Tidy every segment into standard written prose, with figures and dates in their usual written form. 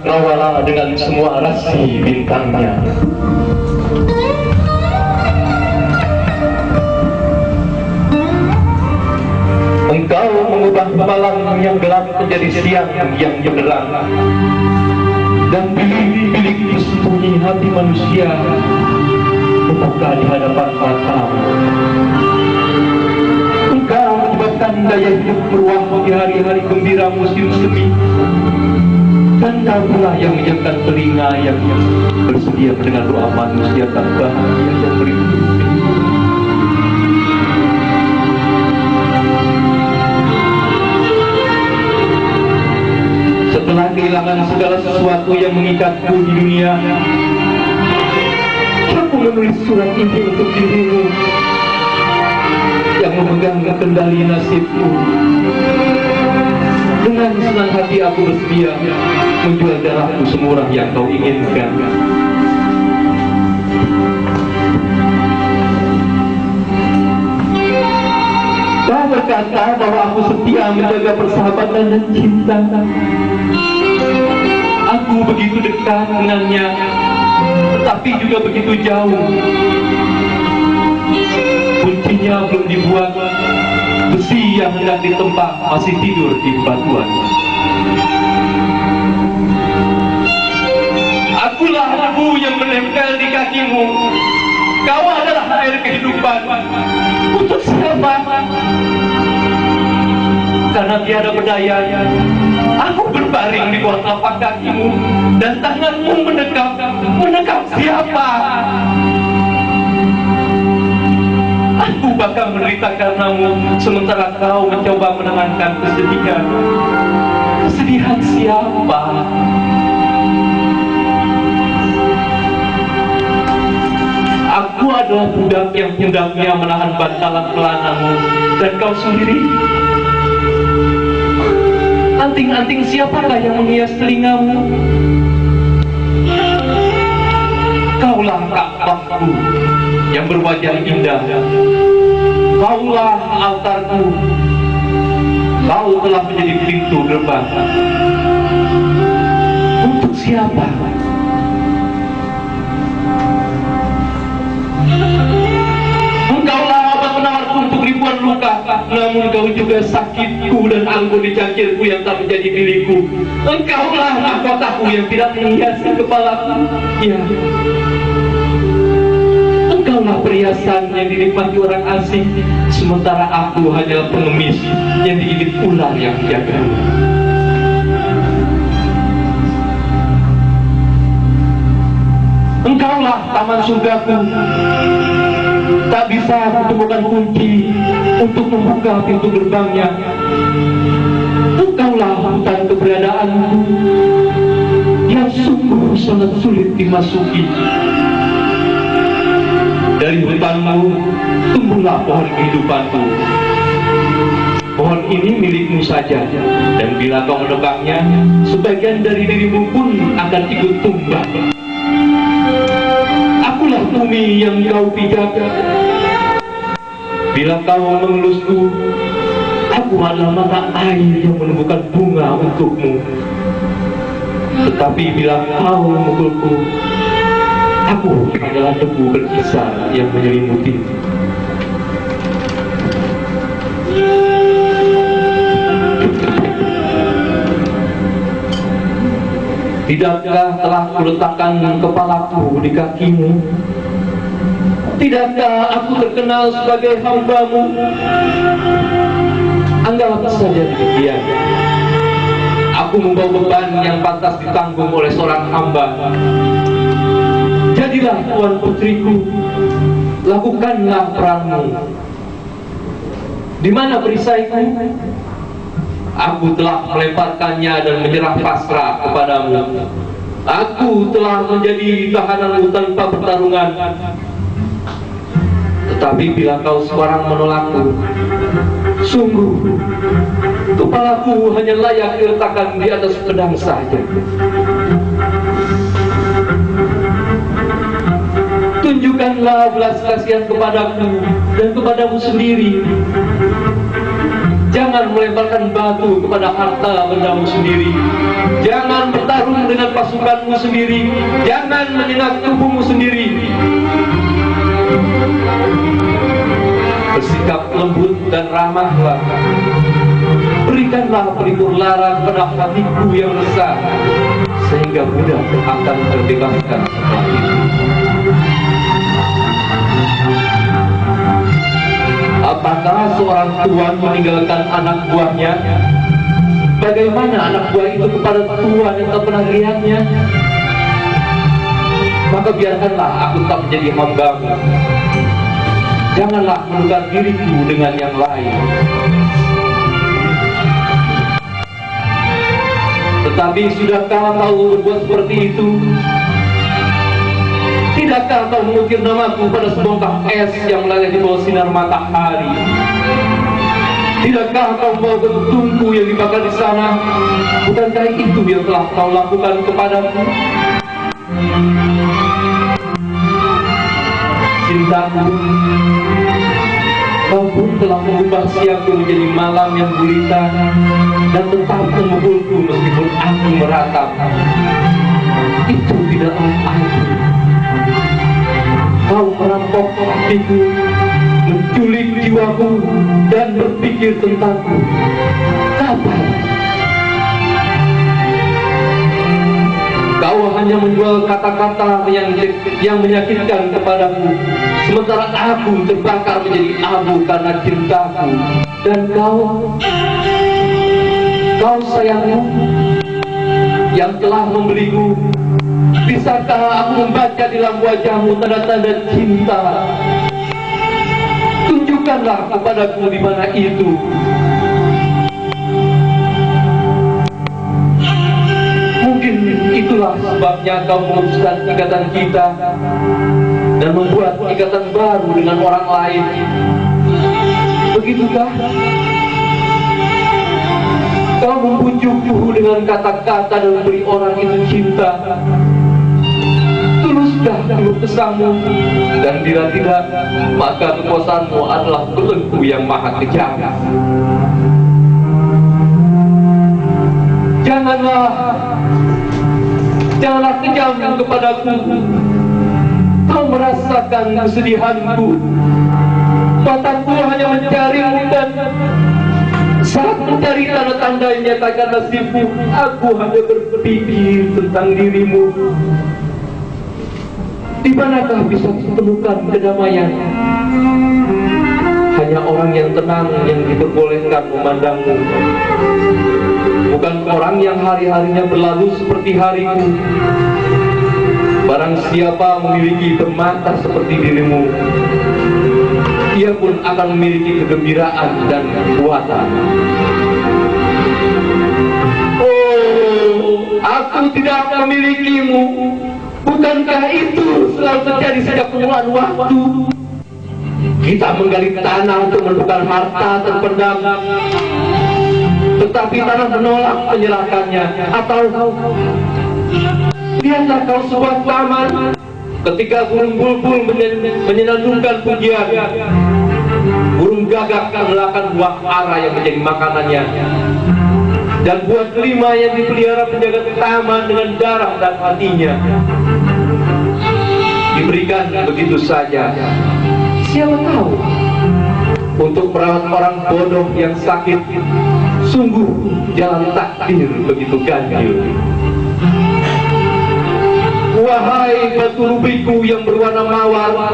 cakrawala dengan semua rasi bintangnya. Engkau mengubah malam yang gelap menjadi siang yang benderang, dan bilik-bilik bersembunyi hati manusia terbuka di hadapan matamu. Engkau menyebabkan daya hidup beruah di hari-hari gembira musim semi, dan Kau pula yang menyiapkan telinga yang bersedia mendengar doa manusia tak bahagia yang berikut. Setelah kehilangan segala sesuatu yang mengikatku di dunia, aku menulis surat ini untuk dirimu yang memegang kendali nasibku. Dengan senang hati aku bersedia menjual darahku semurah yang kau inginkan. Kau berkata bahwa aku setia menjaga persahabatan dan cinta. Aku begitu dekat dengannya, tetapi juga begitu jauh. Kuncinya belum dibuat, besi yang hendak ditempa masih tidur di batuan. Akulah debu yang menempel di kakimu. Kau adalah air kehidupan. Untuk siapa? Karena tiada berdaya, aku berbaring di bawah telapak kakimu, dan tanganmu menekap siapa? Aku bakal menderita karenamu, sementara kau mencoba menenangkan kesedihan. Kesedihan siapa? Aku adalah budak yang pundaknya menahan bantalan pelanamu, dan kau sendiri? Anting-anting siapakah yang menghias telingamu? Kaulah Ka'bahku yang berwajah indah. Kaulah altarku. Kau telah menjadi pintu gerbang. Untuk siapa? Engkaulah obat penawarku untuk ribuan luka, namun kau juga sakitku dan anggun di cangkirku yang tak menjadi milikku. Engkaulah mahkotaku yang tidak menghiasi kepalaku. Ya, engkaulah perhiasan yang dinikmati orang asing, sementara aku hanya pengemis yang diikat ular yang jaga. Engkaulah taman surgaku. Tak bisa aku temukan kunci untuk membuka pintu gerbangnya. Engkaulah hutan keberadaanku yang sungguh sangat sulit dimasuki. Dari hutanmu tumbuhlah pohon kehidupanku. Pohon ini milikmu saja, dan bila kau menebangnya, sebagian dari dirimu pun akan ikut tumbang. Akulah bumi yang kau pijak. Bila kau mengelusku, aku adalah mata air yang menemukan bunga untukmu. Tetapi bila kau memukulku, aku adalah debu berkisar yang menyelimuti. Tidakkah telah kuletakkan kepalaku di kakimu? Tidakkah aku terkenal sebagai hambamu? Anggaplah saja demikian. Aku membawa beban yang pantas ditanggung oleh seorang hamba. Jadilah tuan putriku, lakukanlah peranmu. Di mana perisaiku? Aku telah melemparkannya dan menyerah pasrah kepadamu. Aku telah menjadi tahananmu tanpa pertarungan. Tetapi bila kau sekarang menolakku, sungguh kepalaku hanya layak diletakkan di atas pedang saja. Tunjukkanlah belas kasihan kepadaku dan kepadamu sendiri. Jangan melemparkan batu kepada harta bendamu sendiri. Jangan bertarung dengan pasukanmu sendiri. Jangan menyengat tubuhmu sendiri. Bersikap lembut dan ramahlah. Berikanlah pelipur lara pada hatiku yang resah, sehingga mudah akan terbebaskan setelah itu. Apakah seorang tuan meninggalkan anak buahnya? Bagaimana anak buah itu kepada tuan yang tak pernah lihatnya? Maka biarkanlah aku tak menjadi hambamu. Janganlah menukar diriku dengan yang lain. Tetapi sudahkah kau berbuat seperti itu? Tidakkah kau mengukir namaku pada sebongkah es yang meleleh di bawah sinar matahari? Tidakkah kau membawa tungku yang dibakar di sana? Bukankah itu yang telah kau lakukan kepadaku? Cintaku, kau pun telah mengubah siangku menjadi malam yang gulita dan tetap memukulku meskipun aku meratap. Itu tidaklah aku. Kau merampok hatiku, menculik jiwaku, dan berpikir tentangku. Kapan? Kau hanya menjual kata-kata yang menyakitkan kepadaku, sementara aku terbakar menjadi abu karena cintaku. Dan kau sayangku, yang telah membeliku, bisakah aku membaca di dalam wajahmu tanda-tanda cinta? Tunjukkanlah kepadaku di mana itu. Mungkin itulah sebabnya kau memutuskan ikatan kita dan membuat ikatan baru dengan orang lain. Begitukah? Kau membujukku dengan kata-kata dan memberi orang itu cinta. Tuluskah keluh kesahmu? Dan bila tidak, maka kekuasaanmu adalah belenggu yang maha kejam. Janganlah kejam kepadaku. Kau merasakan kesedihanku. Mataku hanya mencarimu, dan saat mencari tanda-tanda yang menyatakan nasibmu, aku hanya berpikir tentang dirimu. Di manakah bisa ditemukan kedamaian? Hanya orang yang tenang yang diperbolehkan memandangmu, bukan orang yang hari-harinya berlalu seperti hariku. Barang siapa memiliki permata seperti dirimu, ia pun akan memiliki kegembiraan dan kekuatan. Oh, aku tidak memilikimu. Bukankah itu selalu terjadi sejak permulaan waktu? Kita menggali tanah untuk menemukan harta terpendam, tetapi tanah menolak menyerahkannya. Atau lihatlah kau sebuah taman, ketika burung bulbul menyenandungkan pujian, burung gagak melahkan buah ara yang menjadi makanannya, dan buah delima yang dipelihara penjaga taman dengan darah dan hatinya diberikan begitu saja. Siapa tahu, untuk merawat orang bodoh yang sakit, sungguh jalan takdir begitu ganjil. Wahai batu rubiku yang berwarna mawar,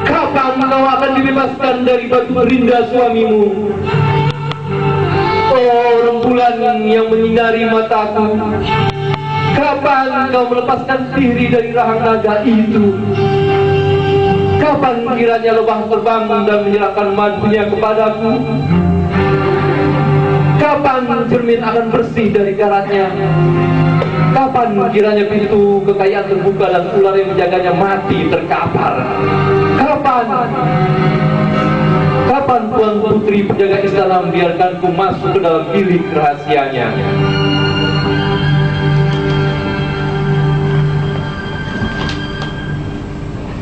kapan kau akan dibebaskan dari batu berinda suamimu? Oh, rembulan yang menyinari mataku, kapan kau melepaskan diri dari rahang naga itu? Kapan kiranya lebah terbang dan menyerahkan madunya kepadaku? Kapan cermin akan bersih dari karatnya? Kapan kiranya pintu kekayaan terbuka dan ular yang menjaganya mati terkapar? Kapan tuan putri penjaga istana membiarkanku masuk ke dalam bilik rahasianya?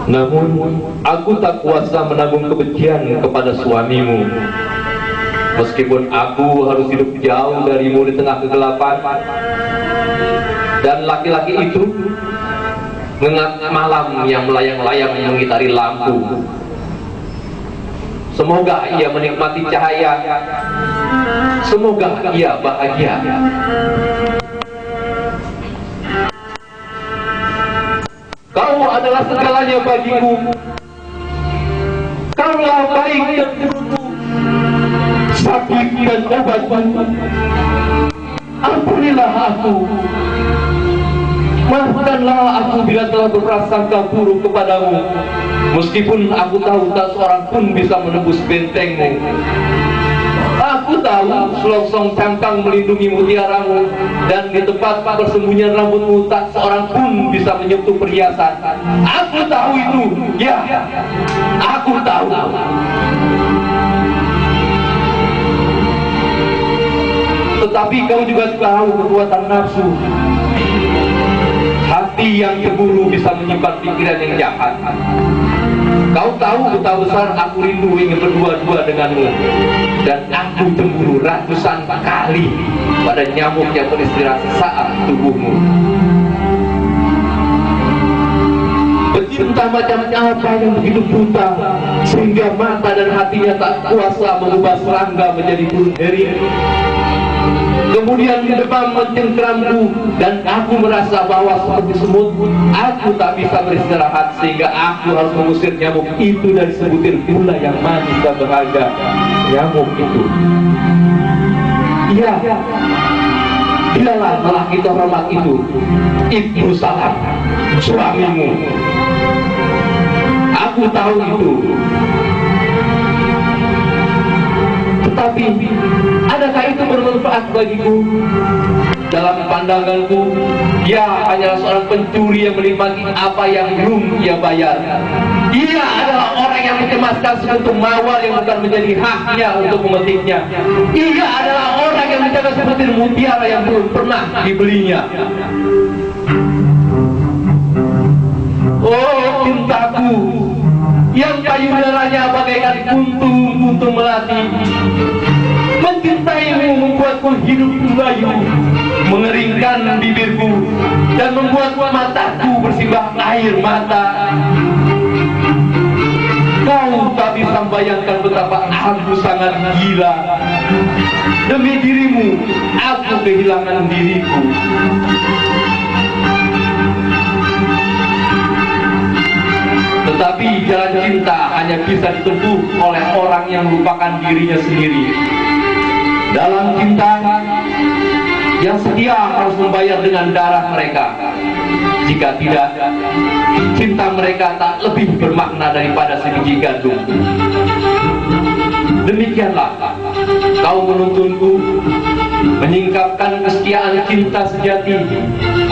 Namun aku tak kuasa menanggung kebencian kepada suamimu. Meskipun aku harus hidup jauh darimu di tengah kegelapan, dan laki-laki itu mengingat malam yang melayang-layang mengitari lampu. Semoga ia menikmati cahaya, semoga ia bahagia. Kau adalah segalanya bagiku, kaulah baik dan burukku, sakit dan obatku. Ampunilah aku, maafkanlah aku bila telah berprasangka buruk kepadamu. Meskipun aku tahu tak seorang pun bisa menembus bentengmu. Aku tahu selongsong cangkang melindungi mutiaramu, dan di tempat persembunyian rambutmu tak seorang pun bisa menyentuh perhiasan. Aku tahu itu, ya, aku tahu. Tetapi kau juga tahu kekuatan nafsu. Hati yang cemburu bisa menyimpan pikiran yang jahat. Kau tahu betapa besar aku rindu ingin berdua-dua denganmu, dan aku cemburu ratusan kali pada nyamuk yang beristirahat saat tubuhmu. Pecinta macam apa yang begitu buta sehingga mata dan hatinya tak kuasa mengubah serangga menjadi burung hering? Kemudian demam mencengkeramku, dan aku merasa bahwa seperti semut aku tak bisa beristirahat, sehingga aku harus mengusir nyamuk itu dari sebutir gula yang manis dan berharga. Nyamuk itu, iya, bilalah lelaki terhormat itu, Ibnu Salam, suamimu. Aku tahu itu. Tetapi adakah itu bermanfaat bagiku? Dalam pandanganku, dia hanyalah seorang pencuri yang menikmati apa yang belum ia bayar. Ia adalah orang yang mencemaskan sekuntum mawar yang bukan menjadi haknya untuk memetiknya. Ia adalah orang yang menjaga sebutir mutiara yang belum pernah dibelinya. Oh cintaku, yang payudaranya bagaikan kuntum-kuntum melati, mencintaimu membuatku hidup layu, mengeringkan bibirku, dan membuat mataku bersimbah air mata. Kau tak bisa membayangkan betapa aku sangat gila. Demi dirimu, aku kehilangan diriku. Tetapi jalan cinta hanya bisa ditempuh oleh orang yang melupakan dirinya sendiri. Dalam cinta, yang setia harus membayar dengan darah mereka. Jika tidak, cinta mereka tak lebih bermakna daripada sebiji gandum. Demikianlah kau menuntunku menyingkapkan kesetiaan cinta sejati,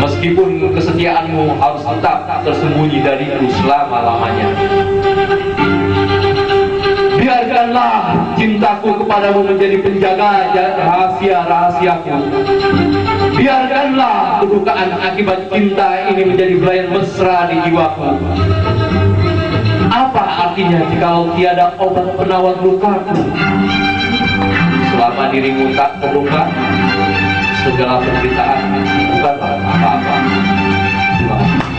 meskipun kesetiaanmu harus tetap tersembunyi dariku selama-lamanya. Biarkanlah cintaku kepadamu menjadi penjaga rahasia-rahasiaku. Biarkanlah kedukaan akibat cinta ini menjadi belayan mesra di jiwaku. Apa artinya jika tiada obat penawar lukaku? Selama dirimu tak terluka, segala penderitaan bukanlah apa-apa. Terima kasih.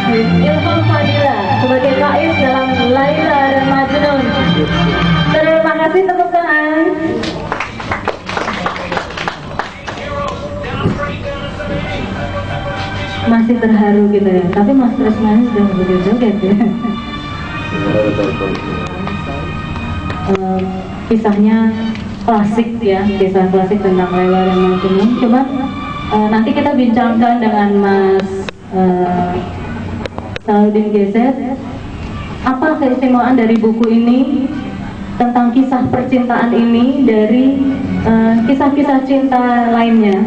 Ilham Fadila sebagai Rais dalam Laila dan Majnun. Terima kasih, tepuk tangan. Masih terharu gitu ya, tapi Mas Tresnani sudah berjoget ya. Kisahnya klasik ya, kisah klasik tentang Laila dan Majnun. Cuma nanti kita bincangkan dengan Mas Salahuddin Geset, apa keistimewaan dari buku ini tentang kisah percintaan ini dari kisah-kisah cinta lainnya.